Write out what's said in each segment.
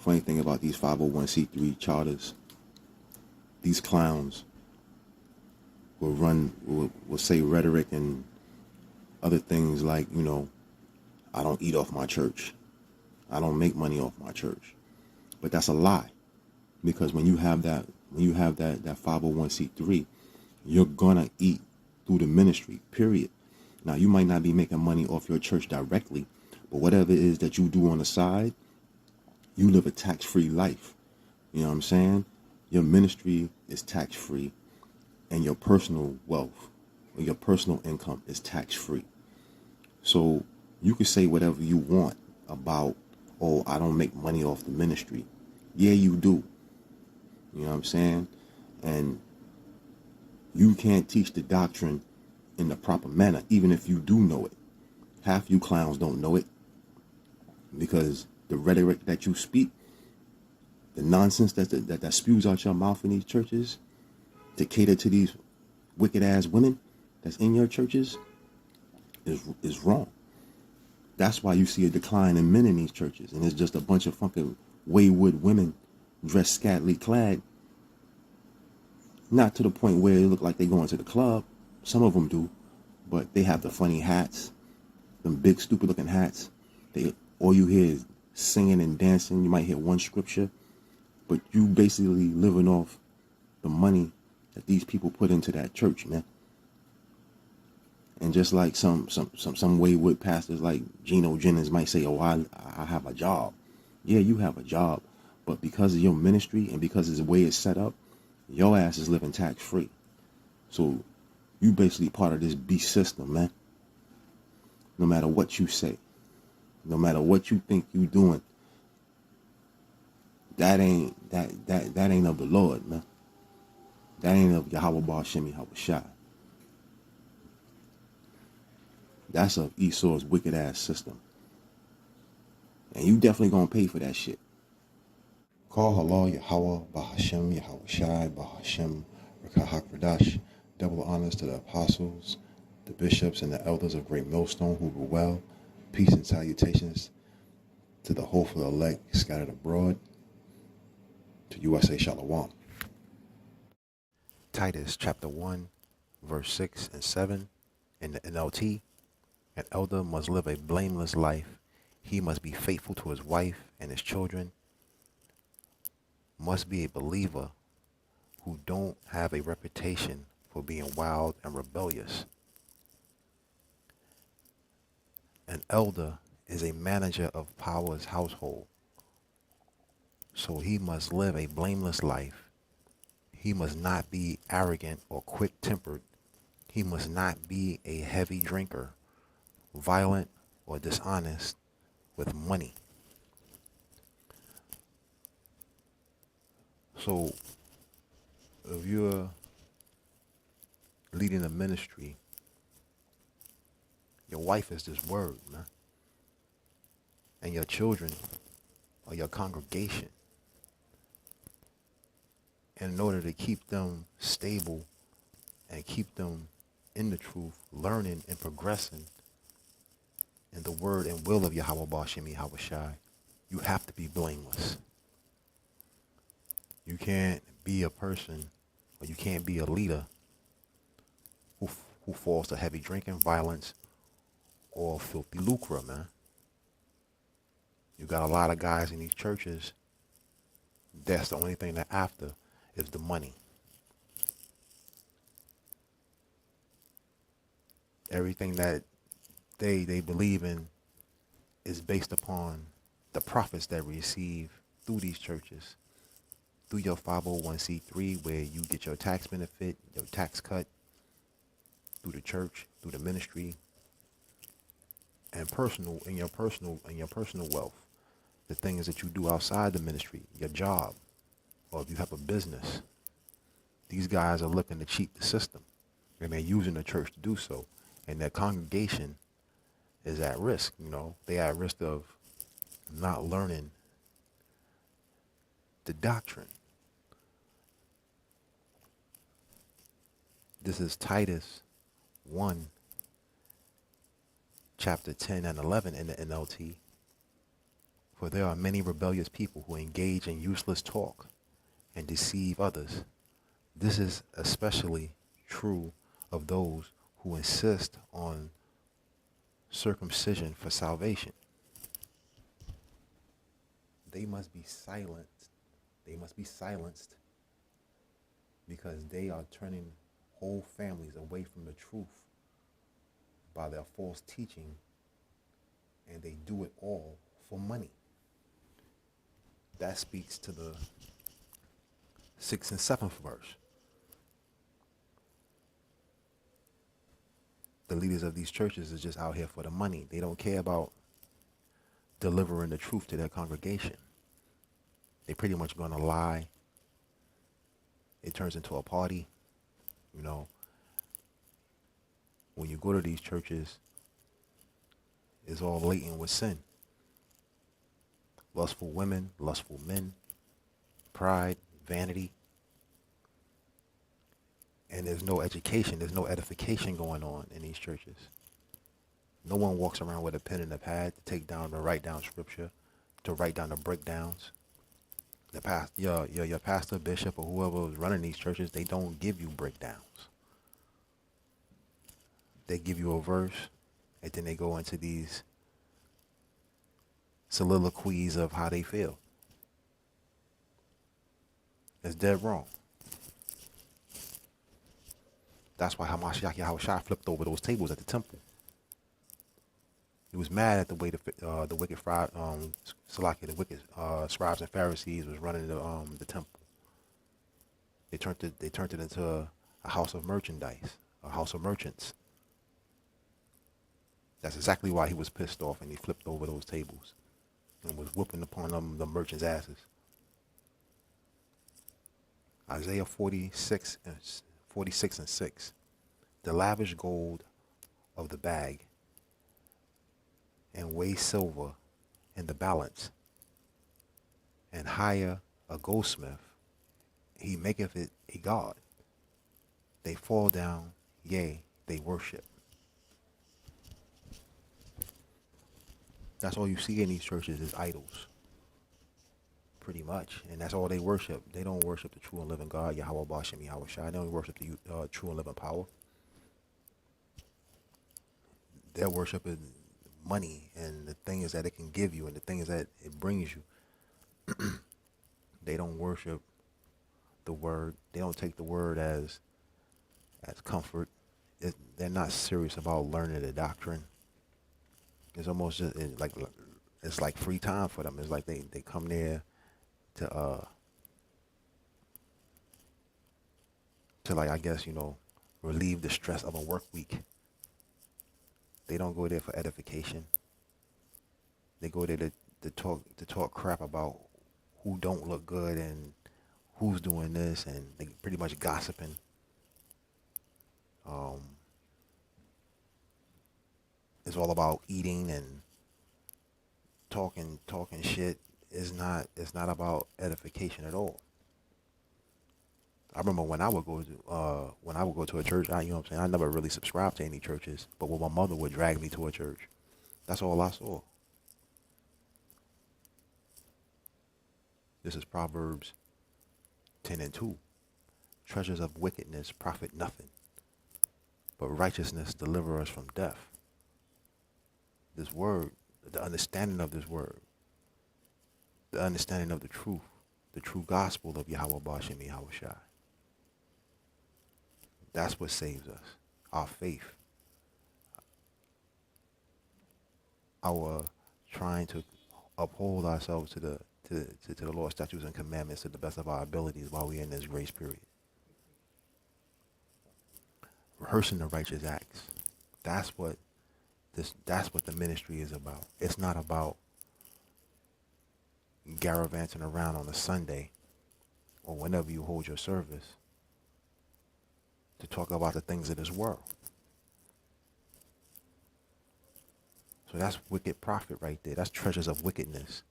Funny thing about these 501c3 charters, these clowns will say rhetoric and other things like, I don't eat off my church. I don't make money off my church. But that's a lie. Because when you have that 501c3, you're gonna eat through the ministry, period. Now, you might not be making money off your church directly, but whatever it is that you do on the side, you live a tax-free life. You know what I'm saying? Your ministry is tax-free, and your personal wealth or your personal income is tax-free. So you can say whatever you want about, oh, I don't make money off the ministry. Yeah, you do. You know what I'm saying? And you can't teach the doctrine in the proper manner, even if you do know it. Half you clowns don't know it, because the rhetoric that you speak, the nonsense that spews out your mouth in these churches to cater to these wicked ass women that's in your churches is wrong. That's why you see a decline in men in these churches, and it's just a bunch of fucking wayward women dressed scantily clad. Not to the point where it look like they going to the club. Some of them do, but they have the funny hats, them big stupid looking hats. All you hear is singing and dancing. You might hear one scripture, but you basically living off the money that these people put into that church, man. And just like some wayward pastors like Geno Jennings might say, oh, I have a job. Yeah, you have a job, but because of your ministry and because of the way it's set up, your ass is living tax-free. So you basically part of this beast system, man. No matter what you say, no matter what you think you doing, that ain't of the Lord, man. That ain't of Yahweh Bar Shemi Hawashai. That's of Esau's wicked ass system. And you definitely gonna pay for that shit. Call halal Yahweh Bahashem Yahawashai Bahashem Rakahak Radash. Double honors to the apostles, the bishops, and the elders of Great Millstone who were well. Peace and salutations to the hopeful elect scattered abroad. To USA Shalom. Titus chapter 1, verse 6 and 7 in the NLT. An elder must live a blameless life. He must be faithful to his wife and his children. Must be a believer who don't have a reputation for being wild and rebellious. An elder is a manager of power's household, so he must live a blameless life. He must not be arrogant or quick-tempered. He must not be a heavy drinker, violent or dishonest with money. So if you're leading a ministry, your wife is this word, man. And your children are your congregation. And in order to keep them stable and keep them in the truth, learning and progressing in the word and will of Yahweh Bashemi Hawashai, you have to be blameless. You can't be a person, or you can't be a leader who falls to heavy drinking, violence, or filthy lucre, man. You got a lot of guys in these churches, that's the only thing they're after is the money. Everything that they believe in is based upon the profits that receive through these churches, through your 501c3, where you get your tax benefit, your tax cut, through the church, through the ministry, and your personal wealth, the things that you do outside the ministry, your job, or if you have a business. These guys are looking to cheat the system, and they're using the church to do so, and their congregation is at risk. They're at risk of not learning the doctrine. This is Titus 1, chapter 10 and 11 in the NLT. For there are many rebellious people who engage in useless talk and deceive others. This is especially true of those who insist on circumcision for salvation. They must be silenced. They must be silenced because they are turning whole families away from the truth by their false teaching, and they do it all for money. That speaks to the 6th and 7th verse. The leaders of these churches is just out here for the money. They don't care about delivering the truth to their congregation. They pretty much gonna lie. It turns into a party. You know, when you go to these churches, it's all latent with sin. Lustful women, lustful men, pride, vanity. And there's no education, there's no edification going on in these churches. No one walks around with a pen and a pad to write down scripture, to write down the breakdowns. Your pastor, bishop, or whoever is running these churches, they don't give you breakdowns. They give you a verse, and then they go into these soliloquies of how they feel. It's dead wrong. That's why Hamashiach Yahushua flipped over those tables at the temple. He was mad at the way the wicked scribes and Pharisees was running the temple. They turned it into a house of merchandise, a house of merchants. That's exactly why he was pissed off, and he flipped over those tables and was whooping upon the merchants' asses. Isaiah 46 and 6. The lavish gold of the bag and weigh silver in the balance, and hire a goldsmith, he maketh it a god. They fall down, yea, they worship. That's all you see in these churches is idols. Pretty much. And that's all they worship. They don't worship the true and living God, Yahweh Bashem Yahweh Shai. They don't worship the true and living power. Their worship is money and the things that it can give you and the things that it brings you. They don't worship the word. They don't take the word as comfort. They're not serious about learning the doctrine. It's almost just it's like free time for them. It's like they come there to like, I guess, relieve the stress of a work week. They don't go there for edification. They go there to talk crap about who don't look good and who's doing this, and they pretty much gossiping. It's all about eating and talking shit. It's not about edification at all. I remember when I would go to a church, I never really subscribed to any churches, but when my mother would drag me to a church, that's all I saw. This is Proverbs 10:2. Treasures of wickedness profit nothing, but righteousness deliver us from death. This word, the understanding of this word, the understanding of the true gospel of Yahweh Bashem Yahweh Shai. That's what saves us. Our faith. Our trying to uphold ourselves to the Lord's statutes and commandments to the best of our abilities while we're in this grace period. Rehearsing the righteous acts. That's what the ministry is about. It's not about gallivanting around on a Sunday or whenever you hold your service to talk about the things of this world. So that's wicked profit right there. That's treasures of wickedness.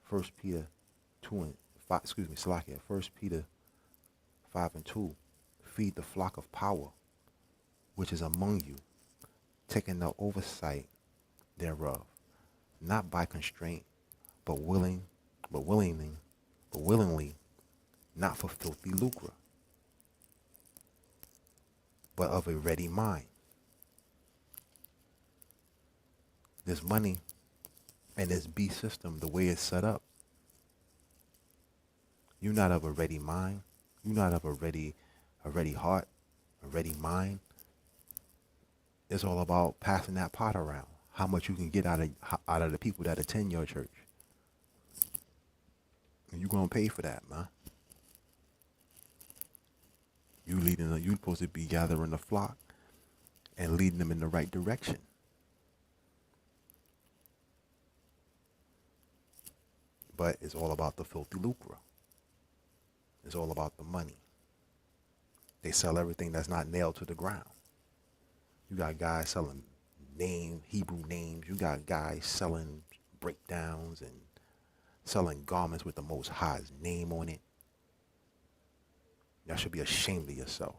1 Peter 5:2. Feed the flock of power, which is among you, taking the oversight thereof, not by constraint, but but willingly, but willingly, not for filthy lucre, but of a ready mind. This money and this beast system, the way it's set up, you're not of a ready mind. You're not of a ready heart, a ready mind. It's all about passing that pot around. How much you can get out of the people that attend your church. And you're gonna pay for that, man. You're supposed to be gathering the flock and leading them in the right direction. But it's all about the filthy lucre. It's all about the money. They sell everything that's not nailed to the ground. You got guys selling Hebrew names. You got guys selling breakdowns and selling garments with the Most High's name on it. Y'all should be ashamed of yourself.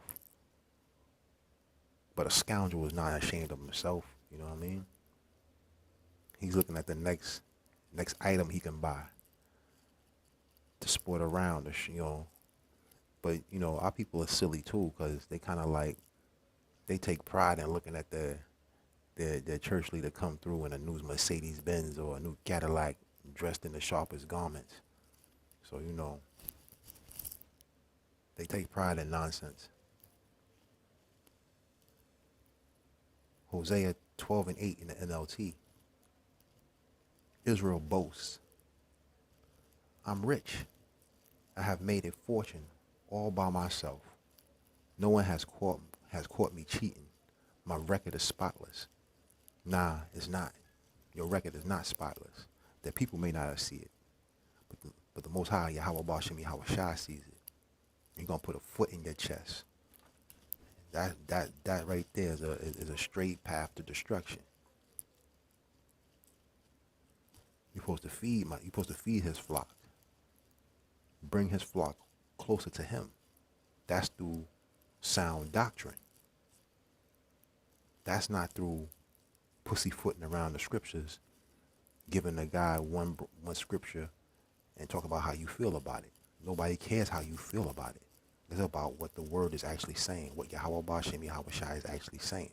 But a scoundrel is not ashamed of himself. You know what I mean? He's looking at the next item he can buy to sport around, you know. But, you know, our people are silly too, because they kind of like, they take pride in looking at their church leader come through in a new Mercedes Benz or a new Cadillac dressed in the sharpest garments. So, you know, they take pride in nonsense. Hosea 12:8 in the NLT. Israel boasts, I'm rich. I have made a fortune all by myself. No one has caught me cheating. My record is spotless. Nah, it's not. Your record is not spotless. That people may not see it. But the Most High, Yahweh Bashem Yahweh Shai sees it. You're going to put a foot in your chest. That right there is a straight path to destruction. You're supposed to feed his flock. Bring his flock closer to him. That's through sound doctrine. That's not through pussyfooting around the scriptures, giving a guy one scripture and talk about how you feel about it. Nobody cares how you feel about it. It's about what the word is actually saying, what Yahweh Bashem Yahweh Shai is actually saying.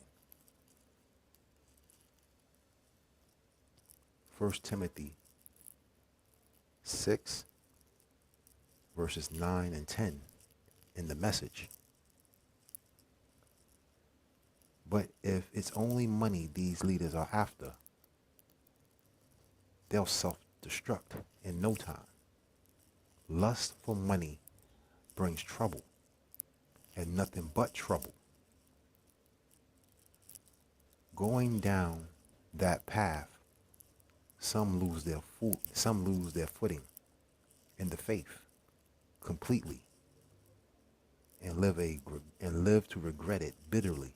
1 Timothy 6, verses 9 and 10 in the Message. But if it's only money these leaders are after, they'll self-destruct in no time. Lust for money brings trouble, and nothing but trouble. Going down that path, some lose their footing in the faith completely, and live to regret it bitterly.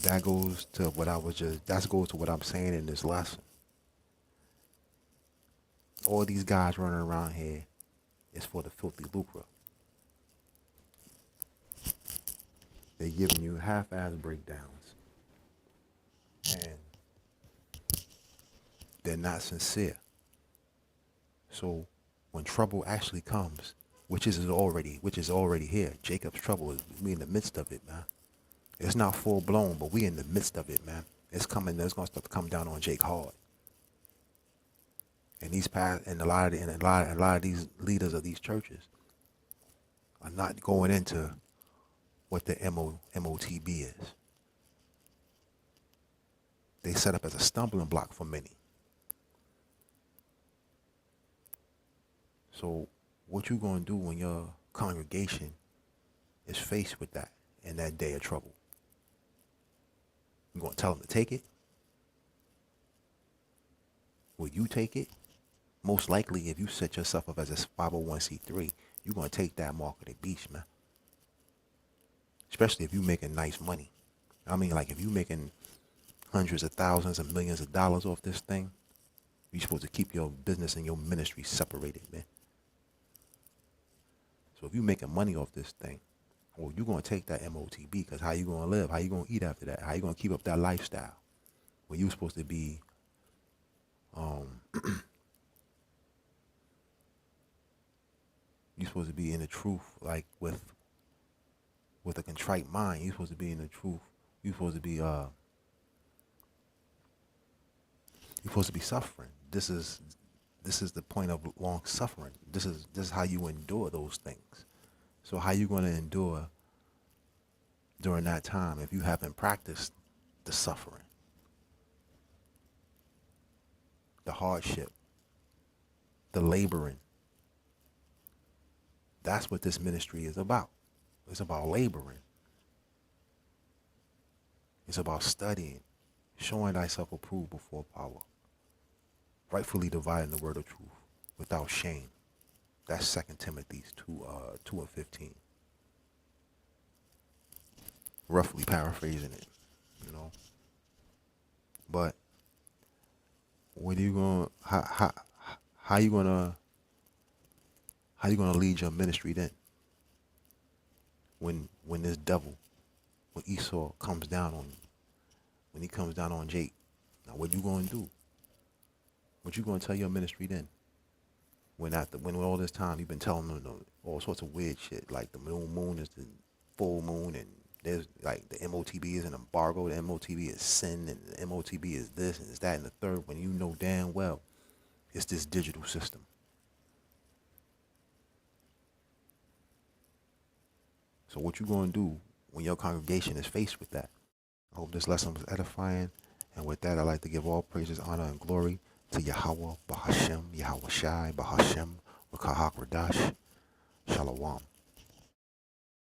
That goes to what I'm saying in this lesson. All these guys running around here is for the filthy lucre. They're giving you half-ass breakdowns, and they're not sincere. So when trouble actually comes, which is already here, Jacob's trouble is we in the midst of it, man. It's not full blown, but we in the midst of it, man. It's coming. It's gonna start to come down on Jake hard. And a lot of these leaders of these churches are not going into what the MOTB is. They set up as a stumbling block for many. So what you gonna do when your congregation is faced with that in that day of trouble? You gonna tell them to take it? Will you take it? Most likely, if you set yourself up as a 501c3, you're gonna take that mark of the beast, man. Especially if you're making nice money. I mean, like if you're making hundreds of thousands and millions of dollars off this thing, you're supposed to keep your business and your ministry separated, man. So if you're making money off this thing, Well, you're going to take that MOTB, because how you going to live? How you going to eat after that? How you going to keep up that lifestyle? When you supposed to be, you supposed to be in the truth, like with a contrite mind. You supposed to be in the truth. You supposed to be you're supposed to be suffering. This is the point of long suffering. This is how you endure those things. So how you going to endure during that time if you haven't practiced the suffering, the hardship, the laboring? That's what this ministry is about. It's about laboring. It's about studying, showing thyself approved before power, rightfully dividing the word of truth without shame. That's 2 Timothy 2:15. Roughly paraphrasing it, you know. But what are you going? How you gonna lead your ministry then? When this devil, when Esau comes down on you, when he comes down on Jake, now what you gonna do? What you gonna tell your ministry then? When all this time you've been telling them all sorts of weird shit, like the moon is the full moon, and there's like the MOTB is an embargo, the MOTB is sin, and the MOTB is this and it's that and the third, when you know damn well it's this digital system. So what you gonna do when your congregation is faced with that? I hope this lesson was edifying. And with that, I'd like to give all praises, honor, and glory to Yahweh, Bahashem, Yahweh Shai, Bahashem, Wakahak Radash, Shalom.